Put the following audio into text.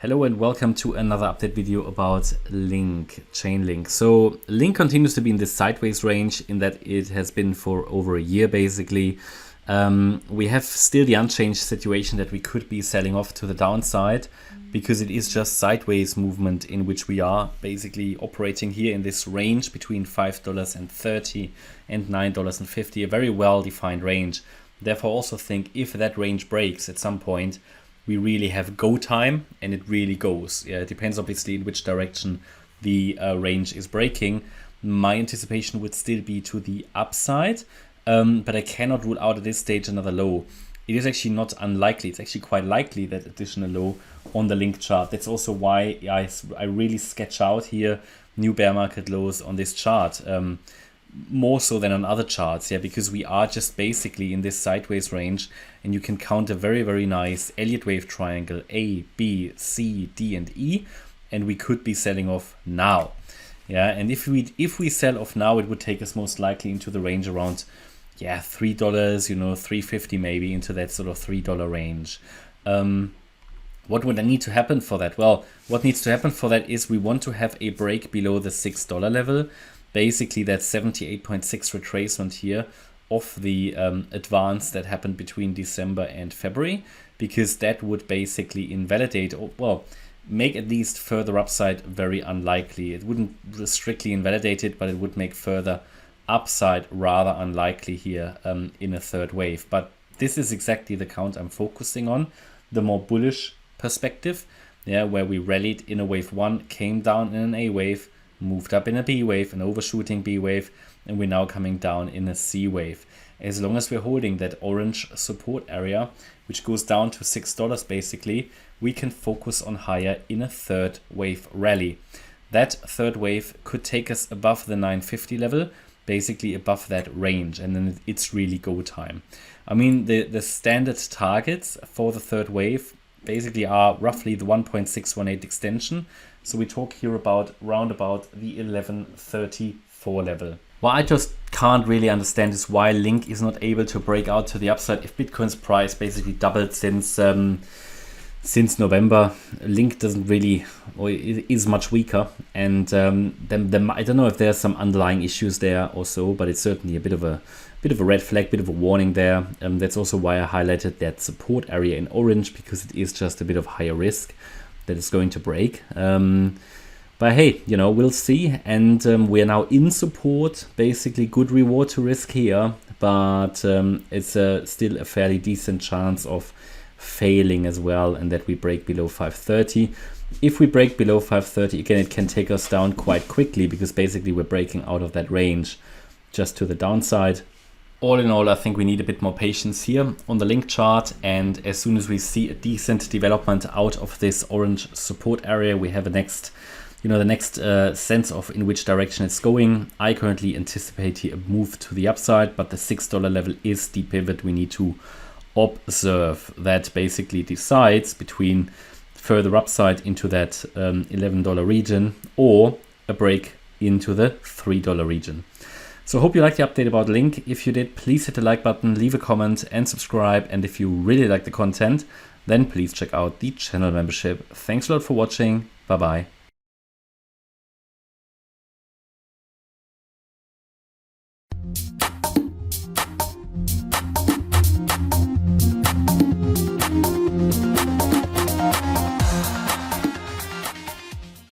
Hello and welcome to another update video about LINK Chainlink. So LINK continues to be in this sideways range in that it has been for over a year basically. We have still the unchanged situation that we could be selling off to the downside because it is just sideways movement in which we are basically operating here in this range between $5.30 and $9.50, a very well defined range. Therefore, I also think if that range breaks at some point, we really have go time and it really goes. Yeah, it depends obviously in which direction the range is breaking. My anticipation would still be to the upside, but I cannot rule out at this stage another low. It is actually not unlikely. It's actually quite likely that additional low on the LINK chart. That's also why I really sketch out here new bear market lows on this chart. More so than on other charts, yeah, because we are just basically in this sideways range, and you can count a very, very nice Elliott wave triangle A, B, C, D, and E, and we could be selling off now, yeah. And if we sell off now, it would take us most likely into the range around, yeah, $3, $3.50 maybe, into that sort of $3 range. What would need to happen for that? Well, what needs to happen for that is we want to have a break below the $6 level. Basically, that 78.6 retracement here of the advance that happened between December and February, because that would basically invalidate, or well, make at least further upside very unlikely. It wouldn't strictly invalidate it, but it would make further upside rather unlikely here in a third wave. But this is exactly the count I'm focusing on, the more bullish perspective, yeah, where we rallied in a wave one, came down in an A wave, moved up in a B wave, an overshooting B wave, and we're now coming down in a C wave. As long as we're holding that orange support area, which goes down to $6 basically, we can focus on higher in a third wave rally. That third wave could take us above the 950 level, basically above that range, and then it's really go time. I mean, the standard targets for the third wave basically are roughly the 1.618 extension. So we talk here about round about the 1134 level. What I just can't really understand is why LINK is not able to break out to the upside if Bitcoin's price basically doubled since November. LINK doesn't really, or it is much weaker, and then I don't know if there's some underlying issues there or so, but it's certainly a bit of a red flag, bit of a warning there. That's also why I highlighted that support area in orange, because it is just a bit of higher risk that it's going to break. But hey, we'll see. And we're now in support, basically good reward to risk here, but it's still a fairly decent chance of failing as well, and that we break below 530. If we break below 530, again, it can take us down quite quickly, because basically we're breaking out of that range just to the downside. All in all, I think we need a bit more patience here on the LINK chart, and as soon as we see a decent development out of this orange support area, we have the next sense of in which direction it's going. I currently anticipate here a move to the upside, but the $6 level is the pivot we need to observe. That basically decides between further upside into that $11 region or a break into the $3 region. So I hope you liked the update about LINK. If you did, please hit the like button, leave a comment and subscribe. And if you really like the content, then please check out the channel membership. Thanks a lot for watching. Bye bye.